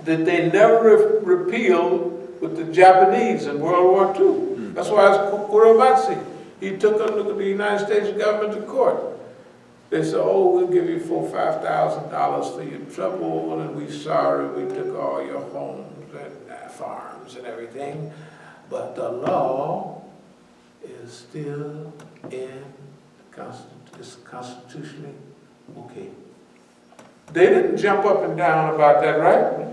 that they never repealed with the Japanese in World War II. That's why it's Kuromatsu. He took the United States government to court. They said, oh, we'll give you $5,000 for your trouble, and we're sorry we took all your homes and farms and everything, but the law is still in it's constitutionally okay. They didn't jump up and down about that, right?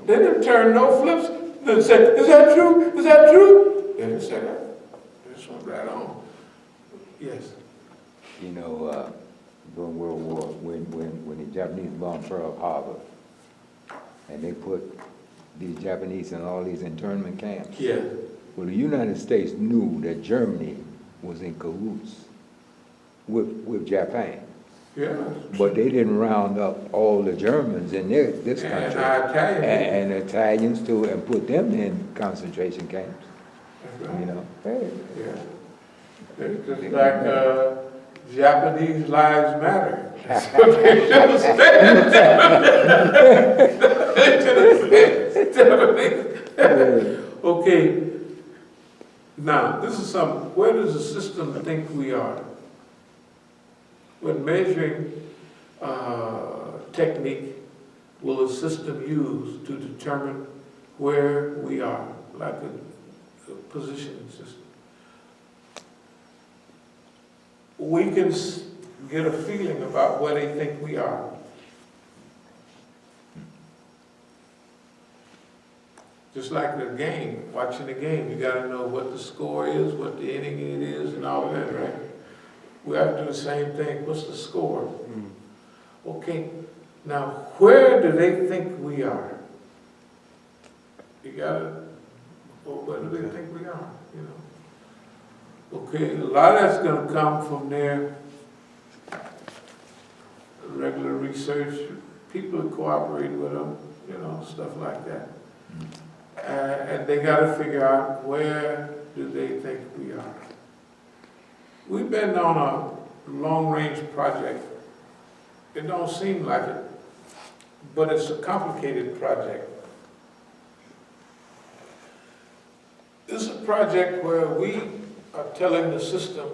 They didn't turn no flips. They said, is that true? Is that true? They didn't say that. They just went right on. Yes. You know, during World War, when the Japanese bombed Pearl Harbor, and they put these Japanese in all these internment camps. Yeah. Well, the United States knew that Germany was in cahoots with Japan. Yeah. But they didn't round up all the Germans in this country. And Italians too, and put them in concentration camps. Right. You know. Hey. Yeah. It's just like Japanese lives matter. That's what they should say. Okay. Now, this is something. Where does the system think we are? When measuring technique will the system use to determine where we are, like a positioning system? We can get a feeling about where they think we are. Just like the game, watching the game, you got to know what the score is, what the inning it is, and all that, right? We have to do the same thing. What's the score? Okay, now where do they think we are? You got to, well, where do they think we are? You know. Okay, a lot of that's going to come from their regular research. People that cooperate with them, you know, stuff like that. And they got to figure out where do they think we are. We've been on a long-range project. It don't seem like it, but it's a complicated project. This is a project where we are telling the system,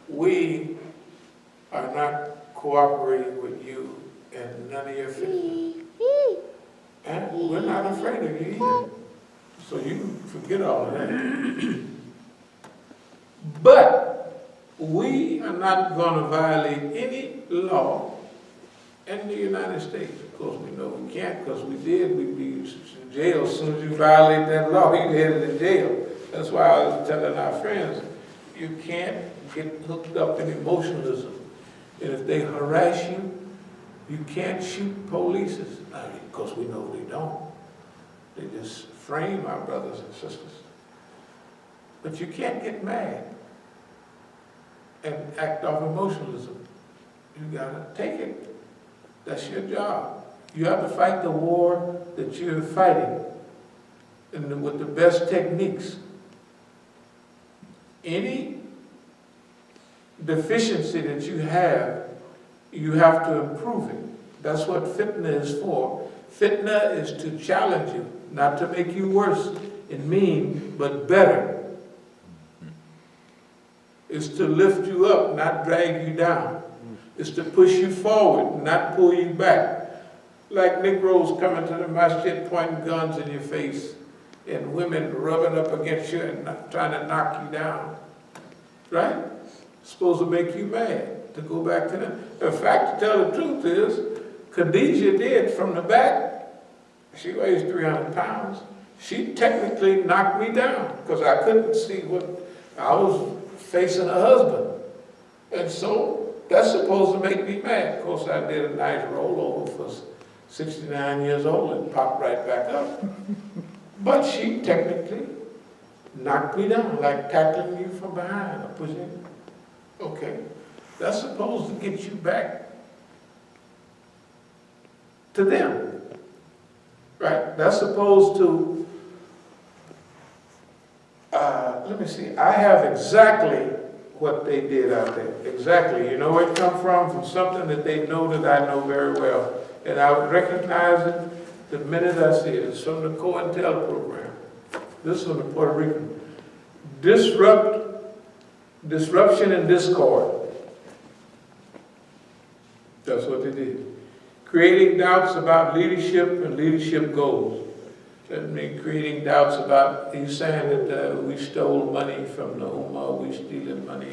we are not cooperating with you and none of your fitness. And we're not afraid of you either. So you forget all of that. But we are not going to violate any law in the United States. Of course, we know we can't, because we did. We'd be in jail as soon as you violate that law. You're headed to jail. That's why I was telling our friends, you can't get hooked up in emotionalism. And if they harass you, you can't shoot police. Because we know they don't. They just frame our brothers and sisters. But you can't get mad and act off emotionalism. You gotta take it. That's your job. You have to fight the war that you're fighting, and with the best techniques. Any deficiency that you have to improve it. That's what fitna is for. Fitna is to challenge you, not to make you worse and mean, but better. It's to lift you up, not drag you down. It's to push you forward, not pull you back. Like Negroes coming to the Masjid pointing guns in your face, and women rubbing up against you and trying to knock you down. Right? It's supposed to make you mad, to go back to them. In fact, to tell the truth is, Khadijah did from the back. She weighs 300 pounds. She technically knocked me down, because I couldn't see what I was facing a husband. And so that's supposed to make me mad. Of course, I did a nice rollover for 69 years old and popped right back up. But she technically knocked me down, like tackling you from behind or pushing you. Okay, that's supposed to get you back to them. Right? That's supposed to, let me see, I have exactly what they did out there. Exactly. You know where it come from? From something that they know that I know very well. And I would recognize it the minute I see it. It's from the COINTEL program. This is from the Puerto Rican. Disruption and discord. That's what they did. Creating doubts about leadership and leadership goals. That means creating doubts about, he's saying that we stole money from the Ummah, we stealing money.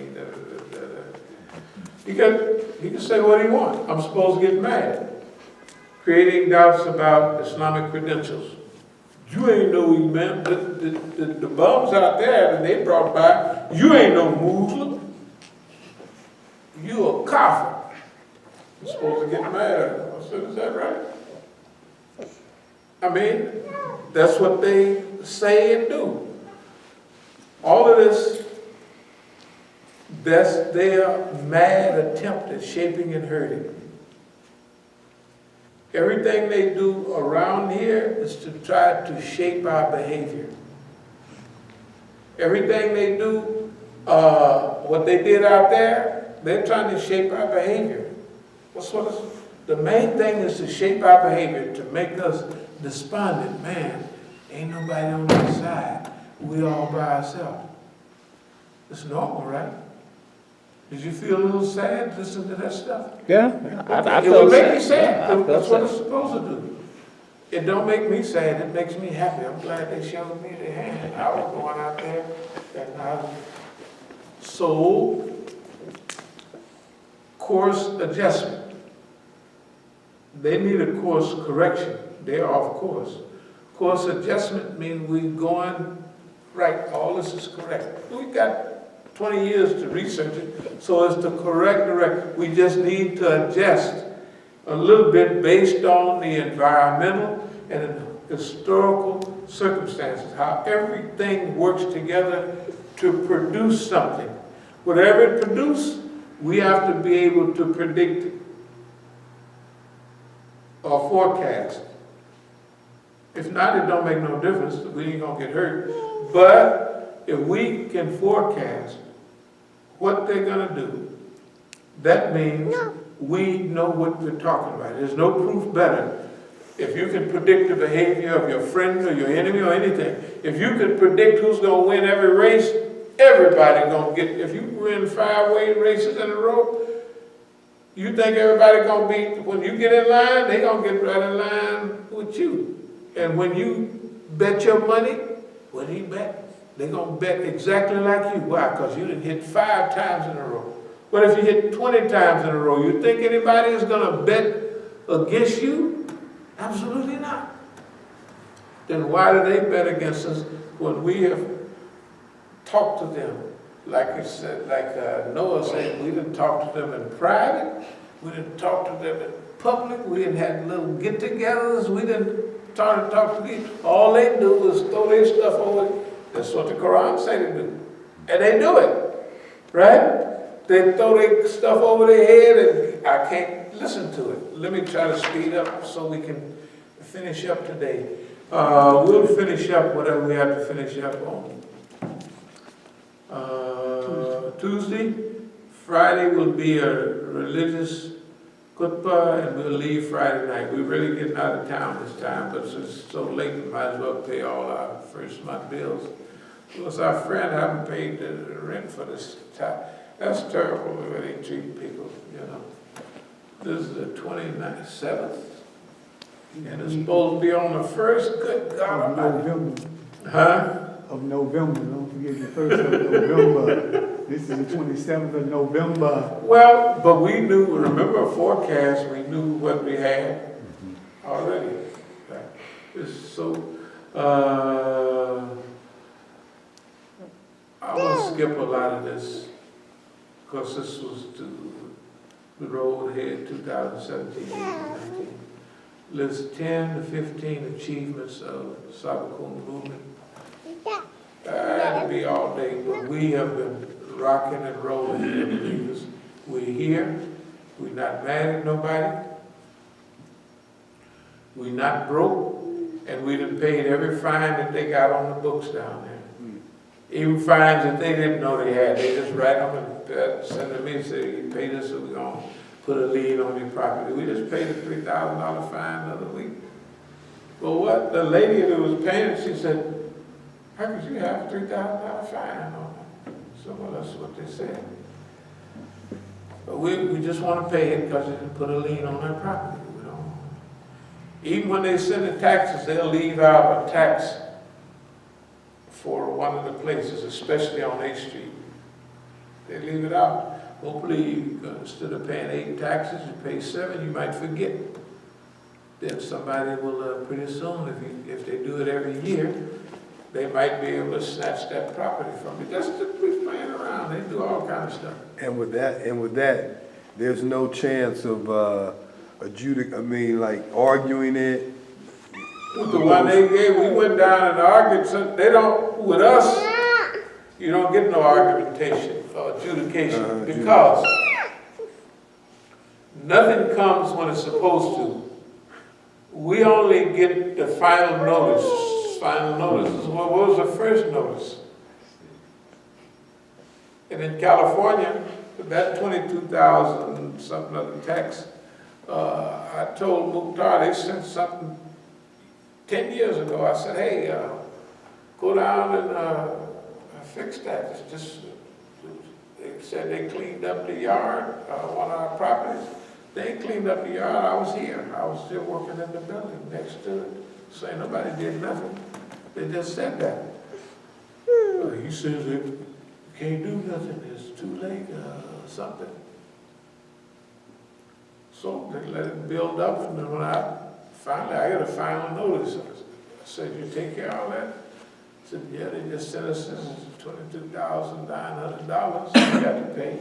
He can say what he wants. I'm supposed to get mad. Creating doubts about Islamic credentials. You ain't no Imam. The bums out there that they brought by, you ain't no Muslim. You a kafir. You're supposed to get mad. I said, is that right? I mean, that's what they say and do. All of this, that's their mad attempt at shaping and hurting. Everything they do around here is to try to shape our behavior. Everything they do, what they did out there, they're trying to shape our behavior. The main thing is to shape our behavior, to make us despondent. Man, ain't nobody on our side. We all by ourselves. It's normal, right? Did you feel a little sad listening to that stuff? Yeah, I It would felt make me sad. sad. Yeah, I felt That's what sad. it's supposed to do. It don't make me sad. It makes me happy. I'm glad they showed me their hand. I was going out there and so course adjustment. They need a course correction. They're off course. Course adjustment means we're going right. All this is correct. We got 20 years to research it, so it's the correct direction. We just need to adjust a little bit based on the environmental and historical circumstances, how everything works together to produce something. Whatever it produces, we have to be able to predict it or forecast. If not, it don't make no difference. We ain't gonna get hurt. But if we can forecast what they're gonna do, that means we know what we're talking about. There's no proof better. If you can predict the behavior of your friend or your enemy or anything, if you can predict who's gonna win every race, everybody gonna get, if you win 5 weight races in a row, you think everybody gonna be, when you get in line, they gonna get right in line with you. And when you bet your money, what do you bet? They're gonna bet exactly like you. Why? Because you didn't hit 5 times in a row. But if you hit 20 times in a row, you think anybody is gonna bet against you? Absolutely not. Then why do they bet against us when we have talked to them? Like it said, Noah said, we didn't talk to them in private. We didn't talk to them in public. We didn't have little get-togethers. We didn't talk to them. All they do is throw their stuff over. That's what the Quran say to do. And they do it, right? They throw their stuff over their head and I can't listen to it. Let me try to speed up so we can finish up today. We'll finish up whatever we have to finish up on. Tuesday, Friday will be a religious khutbah and we'll leave Friday night. We're really getting out of town this time, but it's so late we might as well pay all our first month bills. Plus our friend haven't paid the rent for this time. That's terrible the way they treat people, you know. This is the 27th, and it's supposed to be on the 1st. Good God Almighty. Huh? Of November, don't forget the 1st of November. This is the 27th of November. Well, but we knew, remember a forecast, we knew what we had already. It's so, I will skip a lot of this, because this was the road ahead 2017, 2019. List 10 to 15 achievements of the As-Sabiqun movement. I had to be all day, but we have been rocking and rolling here, believers. We're here. We're not mad at nobody. We're not broke. And we done paid every fine that they got on the books down there. Even fines that they didn't know they had. They just write them and send them in and say, you paid us, so we're going to put a lien on your property. We just paid a $3,000 fine the other week. Well, what the lady that was paying it, she said, how could you have a $3,000 fine on it? So, well, that's what they said. But we just want to pay it because they didn't put a lien on their property. We don't. Even when they send the taxes, they'll leave out a tax for one of the places, especially on 8th Street. They leave it out. Hopefully, instead of paying 8 taxes, you pay 7, you might forget. Then somebody will, pretty soon, if they do it every year, they might be able to snatch that property from you. That's just playing around. They do all kind of stuff. And with that, there's no chance of arguing it. With the one they gave, we went down and argued. So they don't, with us, you don't get no argumentation or adjudication because nothing comes when it's supposed to. We only get the final notice. Final notice. What was the first notice? And in California, that 22,000 something other tax, I told Mukhtar, they sent something 10 years ago. I said, hey, go down and fix that. It's just, they said they cleaned up the yard, one of our properties. They cleaned up the yard. I was here. I was still working in the building next to it. Saying nobody did nothing. They just said that. He says that you can't do nothing. It's too late. Something. So they let it build up, and then when I got a final notice. I said, "You take care of all that?" I said, "Yeah, they just sent us $22,900. We got to pay."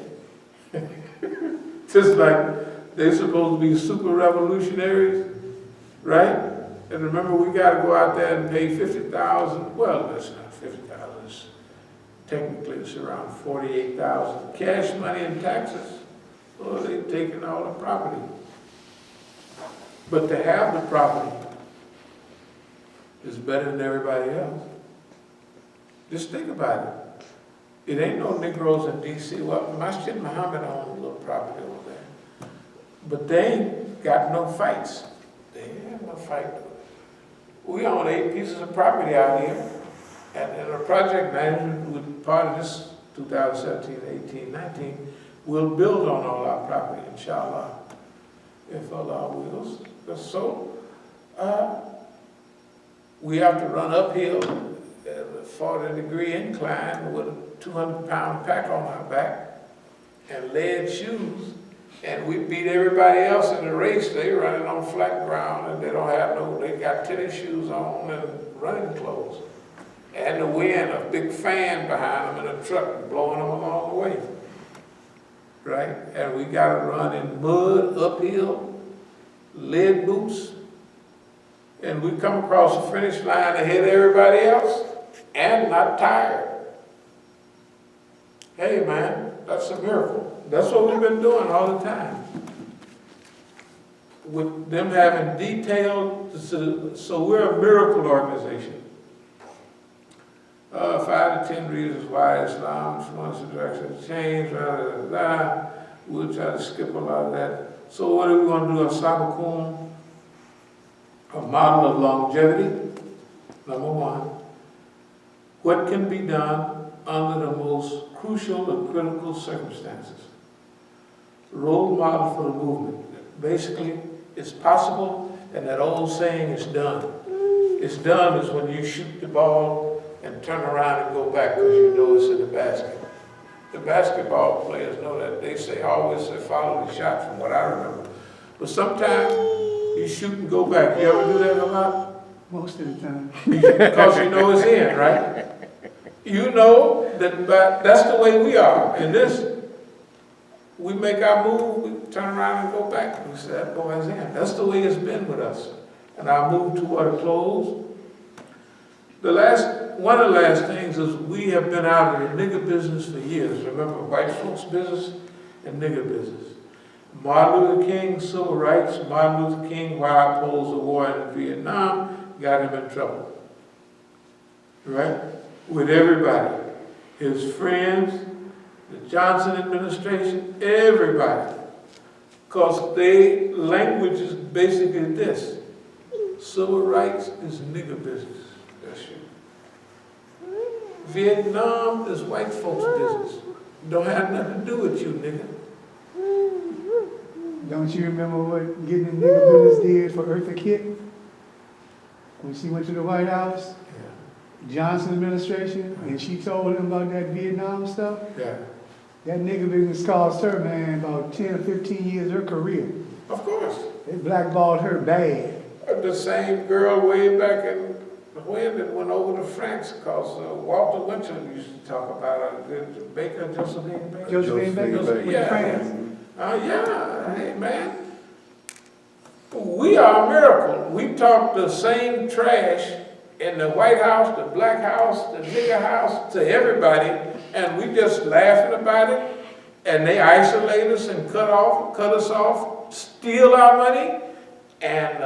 Just like they're supposed to be super revolutionaries, right? And remember, we got to go out there and pay $50,000. Well, that's not $50,000. Technically, it's around $48,000. Cash money and taxes. Oh, they've taken all the property. But to have the property is better than everybody else. Just think about it. It ain't no Negroes in D.C. Well, Masjid Muhammad owns a little property over there. But they ain't got no fights. They ain't have no fight. We own 8 pieces of property out here. And a project manager, with part of this 2017, 18, 19, will build on all our property, inshallah, if Allah wills. So, we have to run uphill at a 40-degree incline with a 200-pound pack on our back and lead shoes, and we beat everybody else in the race. They running on flat ground, and they don't have they got tennis shoes on and running clothes. And the wind, a big fan behind them in a truck blowing them along the way. Right? And we got to run in mud, uphill, lead boots, and we come across the finish line ahead of everybody else and not tired. Hey man, that's a miracle. That's what we've been doing all the time. With them having detailed, so we're a miracle organization. 5 to 10 reasons why Islam wants the direction of change, We'll try to skip a lot of that. So what are we going to do? As-Sabiqun, a model of longevity. Number 1. What can be done under the most crucial and critical circumstances? Role model for the movement. Basically, it's possible, and that old saying is done. It's done is when you shoot the ball and turn around and go back because you know it's in the basket. The basketball players know that. They say, always say, follow the shot from what I remember. But sometimes you shoot and go back. You ever do that a lot? Most of the time. Because you know it's in, right? You know that that's the way we are. In this, we make our move, we turn around and go back. We say, that boy's in. That's the way it's been with us. And our move toward a close. One of the last things is we have been out of the nigger business for years. Remember, white folks business and nigger business. Martin Luther King, civil rights. Martin Luther King, why opposed the war in Vietnam, got him in trouble. Right? With everybody. His friends, the Johnson administration, everybody. Because their language is basically this. Civil rights is nigger business. That's you. Vietnam is white folks' business. Don't have nothing to do with you, nigga. Don't you remember what getting in nigger business did for Eartha Kitt? When she went to the White House, Johnson administration, and she told him about that Vietnam stuff? Yeah. That nigger business cost her, man, about 10 or 15 years of her career. Of course. They blackballed her bad. The same girl way back in when that went over to France, because Walter Winchell used to talk about her. Baker, Josephine Baker. Josephine Baker Baker. went to Yeah. France. Yeah, hey man. We are a miracle. We talk the same trash in the White House, the Black House, the nigger house, to everybody, and we just laughing about it, and they isolate us and cut us off, steal our money, and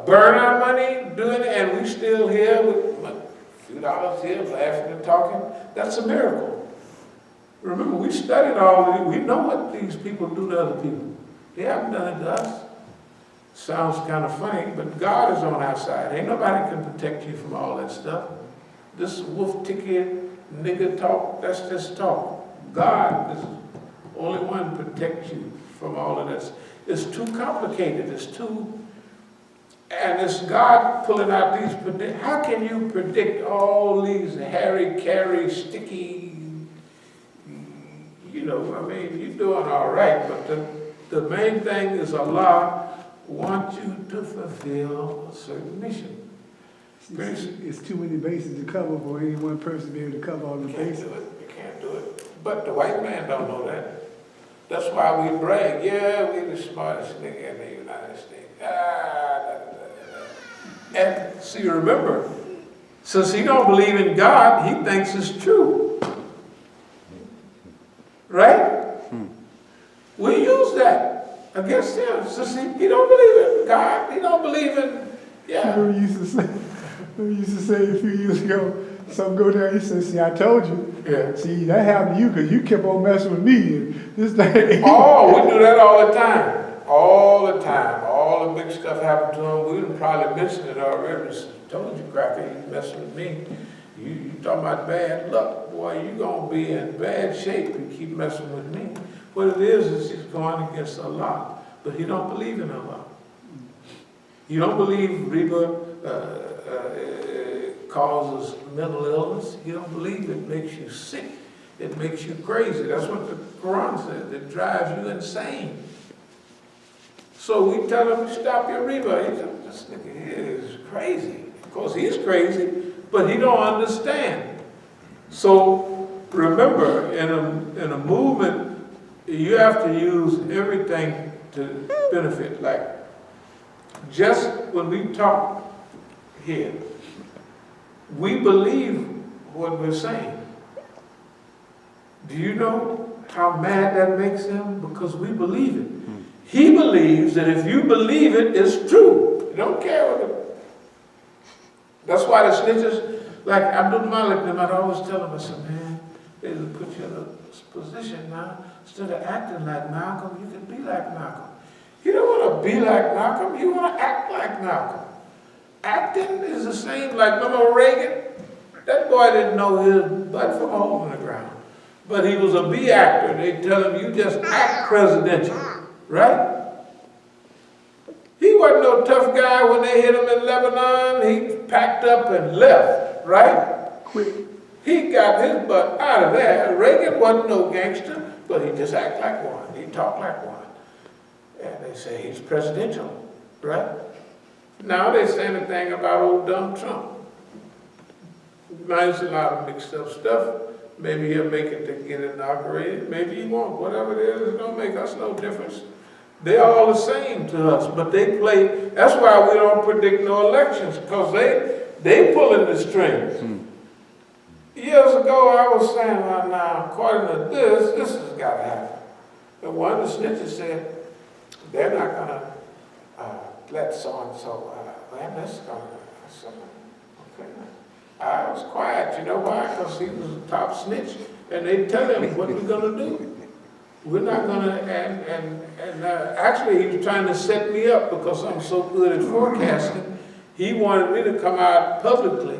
burn our money, doing it, and we still here with a few dollars here, laughing and talking. That's a miracle. Remember, we studied all of it. We know what these people do to other people. They haven't done it to us. Sounds kind of funny, but God is on our side. Ain't nobody can protect you from all that stuff. This wolf ticket, nigger talk, that's just talk. God is the only one to protect you from all of this. It's too complicated. And it's God pulling out these, how can you predict all these hairy, sticky, you're doing all right, but the main thing is Allah wants you to fulfill a certain mission. It's too many bases to cover for any one person to be able to cover all the bases. You can't do it. But the white man don't know that. That's why we brag, yeah, we're the smartest nigga in the United States. And see, remember, since he don't believe in God, he thinks it's true. Right? We use that against him. Since he don't believe in God, he don't believe in, Remember we used to say a few years ago, some go there, he said, see, I told you. Yeah. See, that happened to you because you kept on messing with me. And this thing. Oh, we do that all the time. All the time. All the big stuff happened to him. We done probably mentioned it already. I told you, cracker, you messing with me. You talking about bad luck. Boy, you going to be in bad shape if you keep messing with me. What it is he's going against Allah. But he don't believe in Allah. You don't believe riba causes mental illness. You don't believe it makes you sick. It makes you crazy. That's what the Quran says. It drives you insane. So we tell him, stop your riba. He said, this nigga here is crazy. Of course, he's crazy, but he don't understand. So remember, in a movement, you have to use everything to benefit. Like, just when we talk here, we believe what we're saying. Do you know how mad that makes him? Because we believe it. He believes that if you believe it, it's true. You don't care what it. That's why the snitches, like abdul-alim, I'd always tell him, I said, man, they put you in a position now, instead of acting like Malcolm, you can be like Malcolm. You don't want to be like Malcolm, you want to act like Malcolm. Acting is the same, like, remember Reagan? That boy didn't know his butt from a hole in the ground. But he was a B actor. They tell him, you just act presidential, right? He wasn't no tough guy when they hit him in Lebanon. He packed up and left, right? Quick. He got his butt out of there. Reagan wasn't no gangster, but he just acted like one. He talked like one. And they say he's presidential, right? Now they say the thing about old dumb Trump. There's a lot of mixed up stuff. Maybe he'll make it to get inaugurated. Maybe he won't. Whatever it is, it don't make us no difference. They're all the same to us, but they play. That's why we don't predict no elections, because they pulling the strings. Years ago, I was saying, well, now, according to this has got to happen. But one of the snitches said, they're not going to let so-and-so, man, that's going to, I said, okay. I was quiet, you know why? Because he was a top snitch, and they tell him what we're going to do. We're not going to, and actually he was trying to set me up because I'm so good at forecasting. He wanted me to come out publicly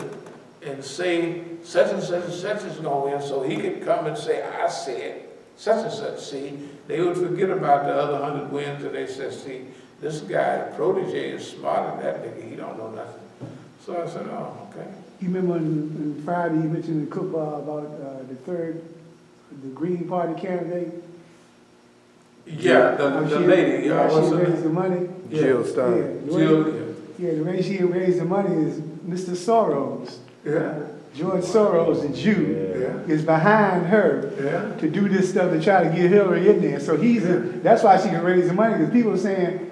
and say such and such and such is gonna win, so he could come and say, I said such and such. See, they would forget about the other 100 wins, and they said, see, this guy, the protege, is smarter than that nigga, he don't know nothing. So I said, oh, okay. You remember on Friday, you mentioned in football about the Green Party candidate? Yeah, the lady, Yeah, what's she her raised name? the money. Jill Stein. Yeah, the way she raised the money is Mr. Soros. Yeah, George Soros, the Jew, yeah, is behind her yeah. to do this stuff to try to get Hillary in there. So that's why she can raise the money, because people are saying,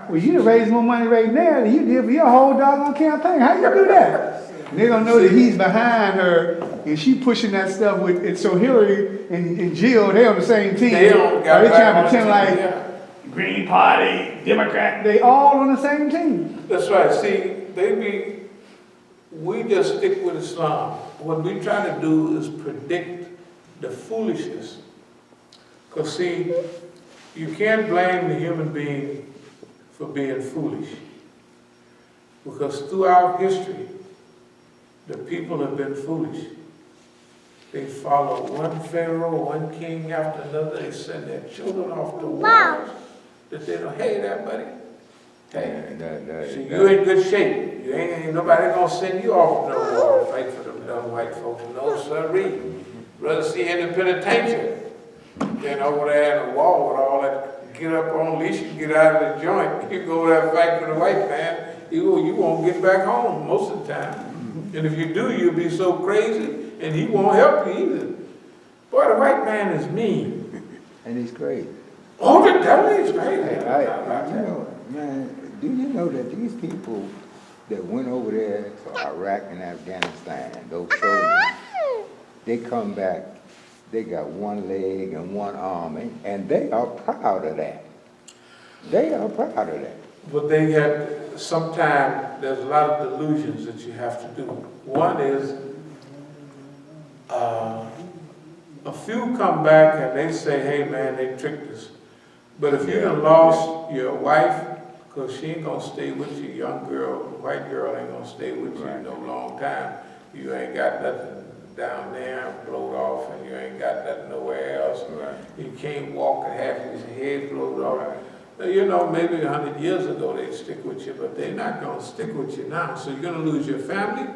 well, you done raise more money right now than you did for your whole doggone campaign. How you do that? And they don't know that he's behind her, and she pushing that stuff with it. So Hillary and Jill, they on the same team. They don't got They trying to right pretend on the like team, yeah. Green Party, Democrat, they all on the same team. That's right. See, we just stick with Islam. What we try to do is predict the foolishness. Because see, you can't blame the human being for being foolish. Because throughout history, the people have been foolish. They follow one pharaoh, one king after another. They send their children off to wars that they don't, hey there, buddy. Hey, see, you in good shape. You ain't nobody gonna send you off no war to fight for them dumb white folks. No, sirree. Rather see you in the penitentiary than over there in the wall with all that get up on leash and get out of the joint. You go there and fight for the white man, you won't get back home most of the time. And if you do, you'll be so crazy and he won't help you either. Boy, the white man is mean. And he's great. Oh, the devil is crazy. You know, man, do you know that these people that went over there to Iraq and Afghanistan, those soldiers, they come back, they got one leg and one arm, and they are proud of that. They are proud of that. But they had, sometimes there's a lot of delusions that you have to do. One is, a few come back and they say, hey man, they tricked us. But if you done lost your wife, because she ain't gonna stay with you, young girl, white girl ain't gonna stay with you no long time. You ain't got nothing down there, blowed off, and you ain't got nothing nowhere else. You can't walk and have your head blowed off. You know, maybe 100 years ago they'd stick with you, but they're not gonna stick with you now. So you're gonna lose your family,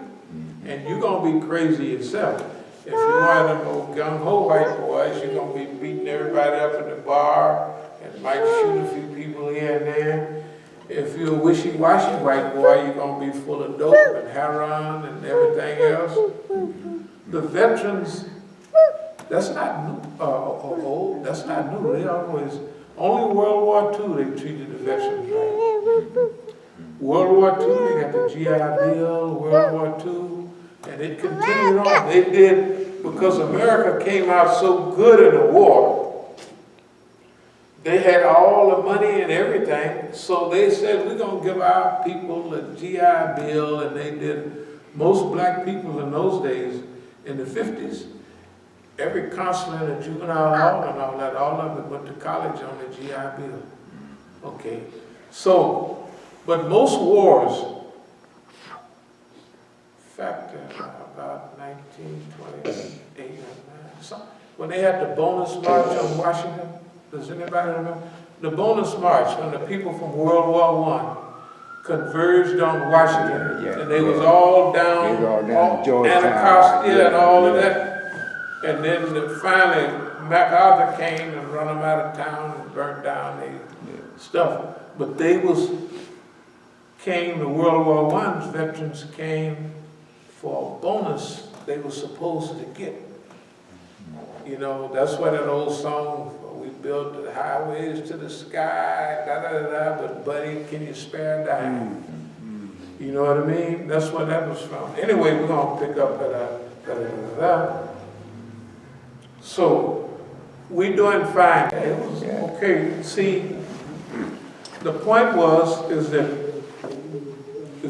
and you're gonna be crazy yourself. If you're one of them old gung-ho white boys, you're gonna be beating everybody up in the bar, and might shoot a few people here and there. If you're a wishy-washy white boy, you're gonna be full of dope and heroin and everything else. The veterans, that's not new, that's not new. They always, only World War II they treated the veterans right. World War II, they got the GI Bill, World War II, and it continued on. They did, because America came out so good in the war, they had all the money and everything, so they said, we're going to give our people a GI Bill, and they did. Most black people in those days, in the 50s, every counselor in a juvenile hall and all that, all of it went to college on the GI Bill. Okay, so, but most wars, in fact, about 1928, when they had the bonus march on Washington, does anybody remember? The bonus march when the people from World War I converged on Washington, and they was all down, Anacostia and all of that. And then finally MacArthur came and run them out of town and burnt down their stuff. But they came to World War I's veterans came for a bonus they were supposed to get. You know, that's why that old song, we built the highways to the sky, da-da-da-da, but buddy, can you spare a dime? You know what I mean? That's where that was from. Anyway, we're going to pick up at da-da-da-da. So, we're doing fine. It was okay. See, the point is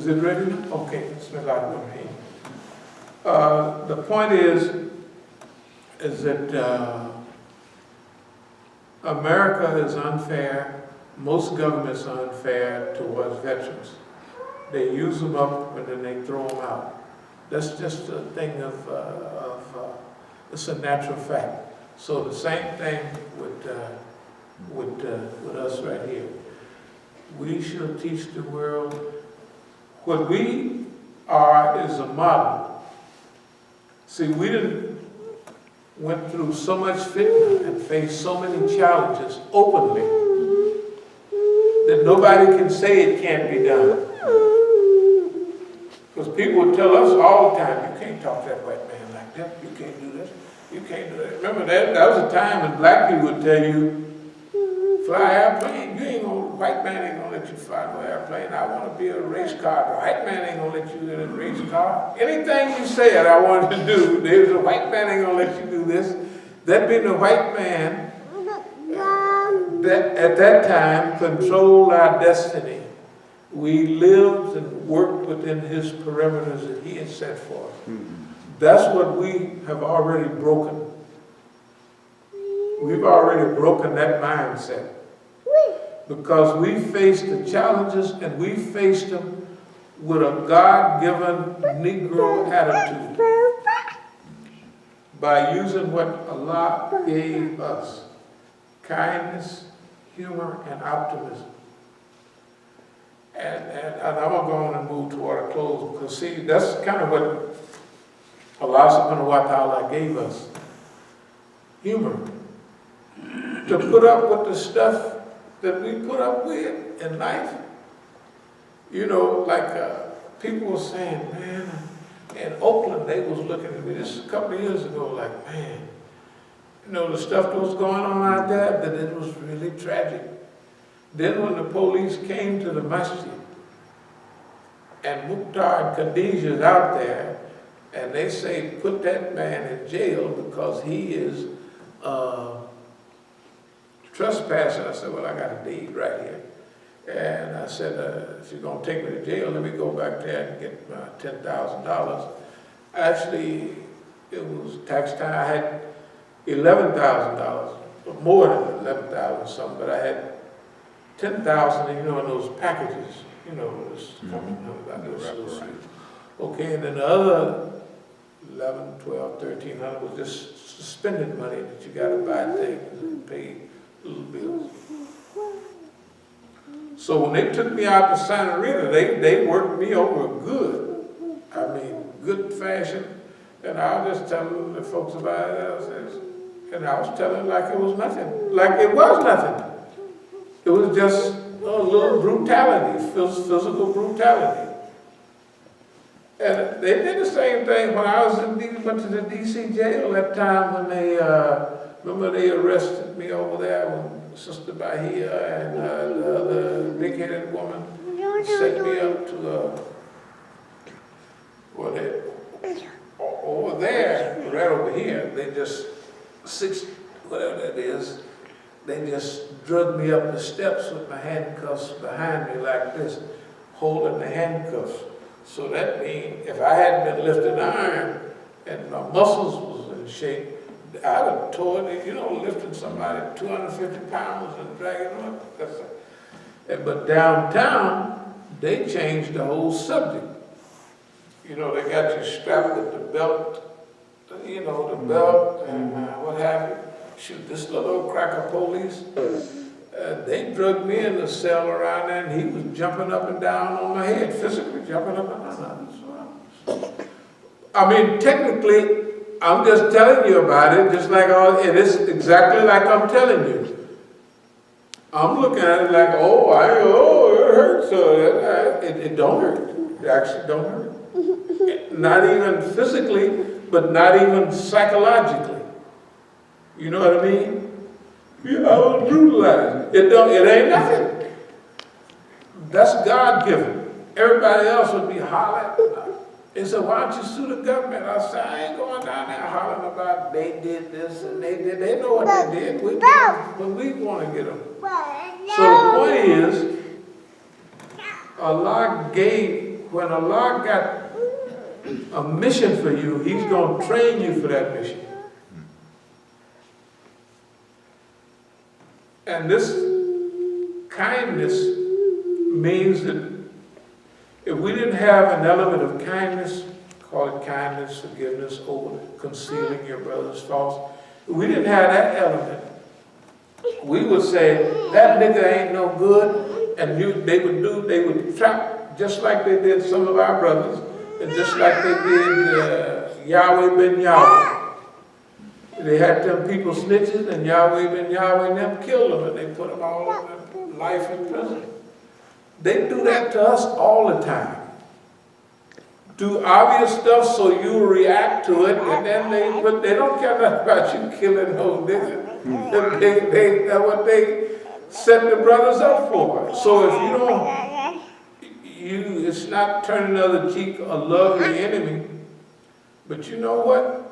it ready? Okay, it's not out of here. The point is that America is unfair. Most governments are unfair towards veterans. They use them up and then they throw them out. That's just a thing of it's a natural fact. So the same thing with us right here. We shall teach the world what we are is a model. See, we didn't went through so much fitna and faced so many challenges openly that nobody can say it can't be done. Because people would tell us all the time, you can't talk to that white man like that, you can't do this, you can't do that. Remember that was a time when black people would tell you, fly airplane, you ain't gonna, white man ain't gonna let you fly no airplane. I wanna be a race car, the white man ain't gonna let you in a race car. Anything you said I wanted to do, there's a white man ain't gonna let you do this. That being the white man that at that time controlled our destiny. We lived and worked within his perimeters that he had set for us. That's what we have already broken. We've already broken that mindset. Because we faced the challenges and we faced them with a God-given Negro attitude. By using what Allah gave us. Kindness, humor, and optimism. And I'm going to go on and move toward a close. Because see, that's kind of what Allah subhanahu wa ta'ala gave us. Humor. To put up with the stuff that we put up with in life. You know, like people were saying, man, in Oakland, they was looking at me, this a couple of years ago, like, man, you know, the stuff that was going on out there, that it was really tragic. Then when the police came to the Masjid, and Mukhtar and Khadijah is out there, and they say, put that man in jail because he is trespassing. I said, well, I got a deed right here. And I said, if you're going to take me to jail, let me go back there and get $10,000. Actually, it was tax time. I had $11,000, more than 11,000 something, but I had 10,000, you know, in those packages, you know, okay, and then the other 11, 12, 1,300 was just spending money that you got to buy things and pay little bills. So when they took me out to Santa Rita, they worked me over good. I mean, good fashion. And I was just telling the folks about it. And I was telling like it was nothing. Like it was nothing. It was just a little brutality, physical brutality. And they did the same thing when I went to the D.C. jail that time when they, remember they arrested me over there when Sister Bahia and the other big-headed woman set me up to, over there, right over here, they just, whatever that is, they just drug me up the steps with my handcuffs behind me like this, holding the handcuffs. So that means if I hadn't been lifting iron and my muscles was in shape, I'd have tore it, you know, lifting somebody 250 pounds and dragging them up. But downtown, they changed the whole subject. You know, they got you strapped with the belt, you know, the belt and what have you. Shoot, this little old cracker police, they drugged me in the cell around there and he was jumping up and down on my head, physically jumping up and down. I mean, technically, I'm just telling you about it, just like it is exactly like I'm telling you. I'm looking at it like, it hurts. It don't hurt. It actually don't hurt. Not even physically, but not even psychologically. You know what I mean? Yeah, I was brutalized. It ain't nothing. That's God-given. Everybody else would be hollering. They said, why don't you sue the government? I said, I ain't going down there hollering about they did this and they did. They know what they did. But we want to get them. So the point is, when Allah got a mission for you, He's going to train you for that mission. And this kindness means that if we didn't have an element of kindness, call it kindness, forgiveness, over concealing your brother's faults. We didn't have that element. We would say, that nigga ain't no good, and they would trap, just like they did some of our brothers, and just like they did Yahweh ben Yahweh. They had them people snitches, and Yahweh ben Yahweh and them killed them, and they put them all in life in prison. They do that to us all the time. Do obvious stuff so you react to it, and then they don't care nothing about you killing no nigga. That's what they set the brothers up for. So if you don't, it's not turn another cheek or love your enemy. But you know what?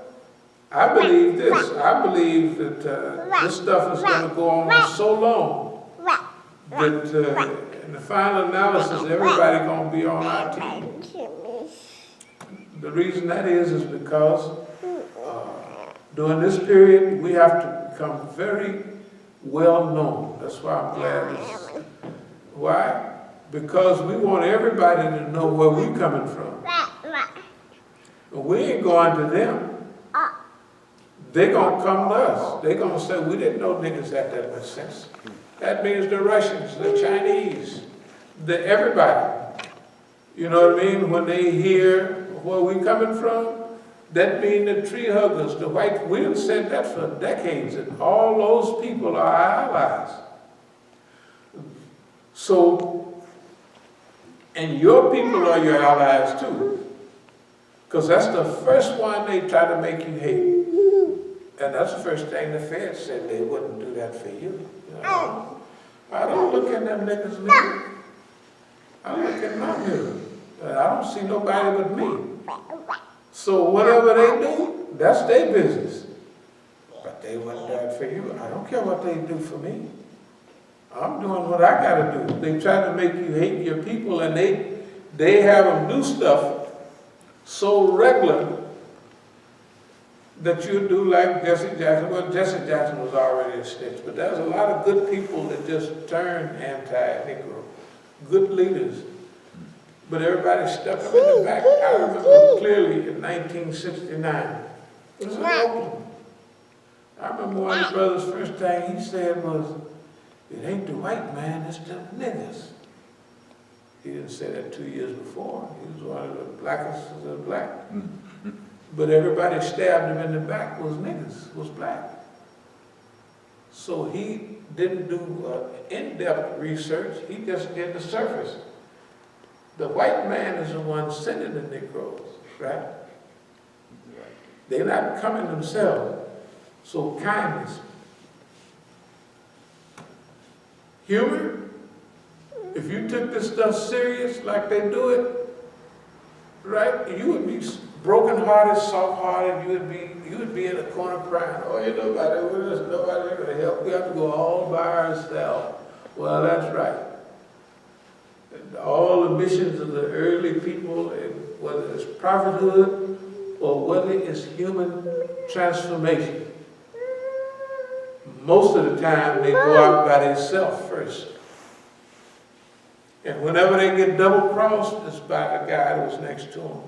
I believe this. I believe that this stuff is going to go on so long that in the final analysis, everybody going to be on our team. The reason that is because during this period, we have to become very well known. That's why I'm glad. Why? Because we want everybody to know where we're coming from. But we ain't going to them. They're going to come to us. They're going to say, we didn't know niggas had that much sense. That means the Russians, the Chinese, everybody. You know what I mean? When they hear where we coming from, that means the tree huggers, the white, we have said that for decades, and all those people are our allies. So, and your people are your allies too. Because that's the first one they try to make you hate. And that's the first thing the Feds said, they wouldn't do that for you. I don't look at them niggas mirror. I look at my mirror. I don't see nobody but me. So whatever they do, that's their business. But they wouldn't do it for you. I don't care what they do for me. I'm doing what I gotta do. They try to make you hate your people, and they have them do stuff so regular that you do like Jesse Jackson. Well, Jesse Jackson was already a snitch, but there's a lot of good people that just turned anti-Negro. Good leaders. But everybody stuck them in the back. I remember clearly in 1969. It was in Oakland. I remember one of the brothers' first thing he said was, it ain't the white man, it's the niggas. He didn't say that 2 years before. He was one of the blackest of the black. But everybody stabbed him in the back was niggas, was black. So he didn't do in-depth research, he just did the surface. The white man is the one sending the Negroes, right? They're not coming themselves. So kindness. Humor, if you took this stuff serious like they do it, right, you would be broken-hearted, soft-hearted, you would be in a corner crying, oh, ain't nobody with us, nobody going to help, we have to go all by ourselves. Well, that's right. All the missions of the early people, whether it's prophethood or whether it's human transformation, most of the time they go out by themselves first. And whenever they get double-crossed, it's by the guy that was next to them.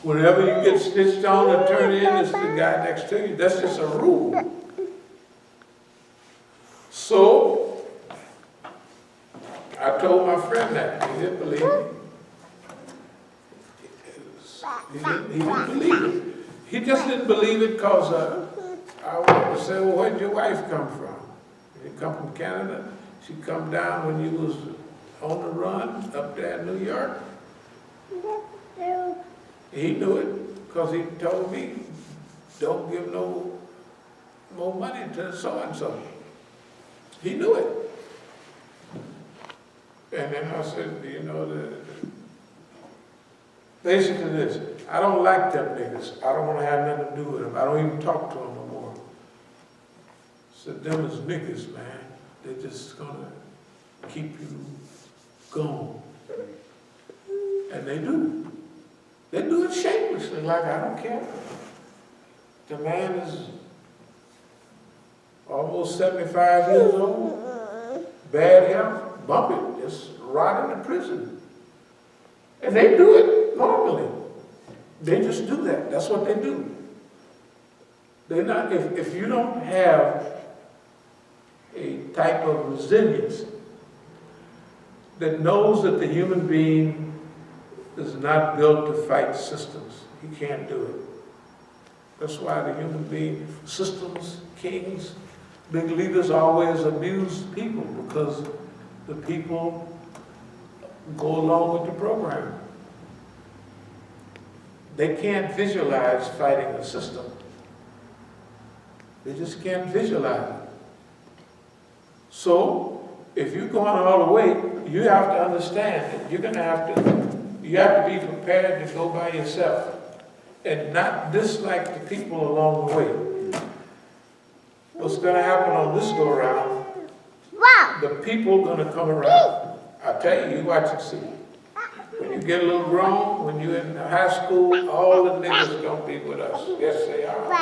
Whenever you get stitched on or turned in, it's the guy next to you. That's just a rule. So, I told my friend that. He didn't believe me. He didn't believe it. He just didn't believe it because I wanted to say, well, where did your wife come from? She come from Canada. She come down when you was on the run up there in New York. He knew it because he told me, don't give no more money to so-and-so. He knew it. And then I said, you know, basically this, I don't like them niggas. I don't want to have nothing to do with them. I don't even talk to them no more. I said, them is niggas, man. They're just going to keep you going. And they do. They do it shamelessly, like I don't care. The man is almost 75 years old, bad health, bump it, just rot in the prison. And they do it normally. They just do that. That's what they do. They're not, if you don't have a type of resilience that knows that the human being is not built to fight systems, he can't do it. That's why the human being, systems, kings, big leaders always abuse people, because the people go along with the program. They can't visualize fighting a system. They just can't visualize it. So, if you're going all the way, you have to understand that you have to be prepared to go by yourself and not dislike the people along the way. What's going to happen on this go around, the people are going to come around. I tell you watch and see. When you get a little grown, when you're in high school, all the niggas are going to be with us. Yes, they are.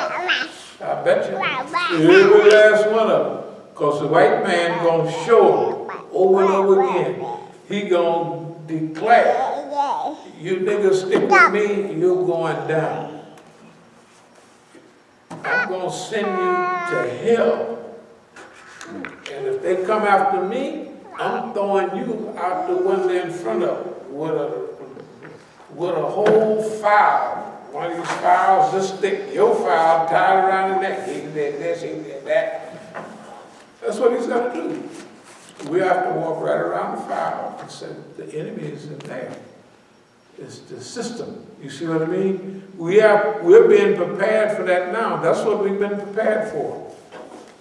I bet you. Every last one of them. Because the white man going to show them over and over again. He going to declare, you niggas stick with me, you're going down. I'm going to send you to hell. And if they come after me, I'm throwing you out the window in front of them with a whole file. One of these files this thick, your file tied around the neck. He did this, he did that. That's what he's going to do. We have to walk right around the file and say the enemy is in there. It's the system. You see what I mean? We're being prepared for that now. That's what we've been prepared for.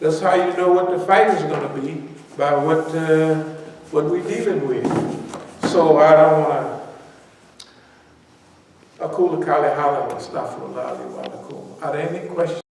That's how you know what the fight is going to be, by what we're dealing with. So I don't want to. Akula Kali Hala Astaghfirullah. Are there any questions?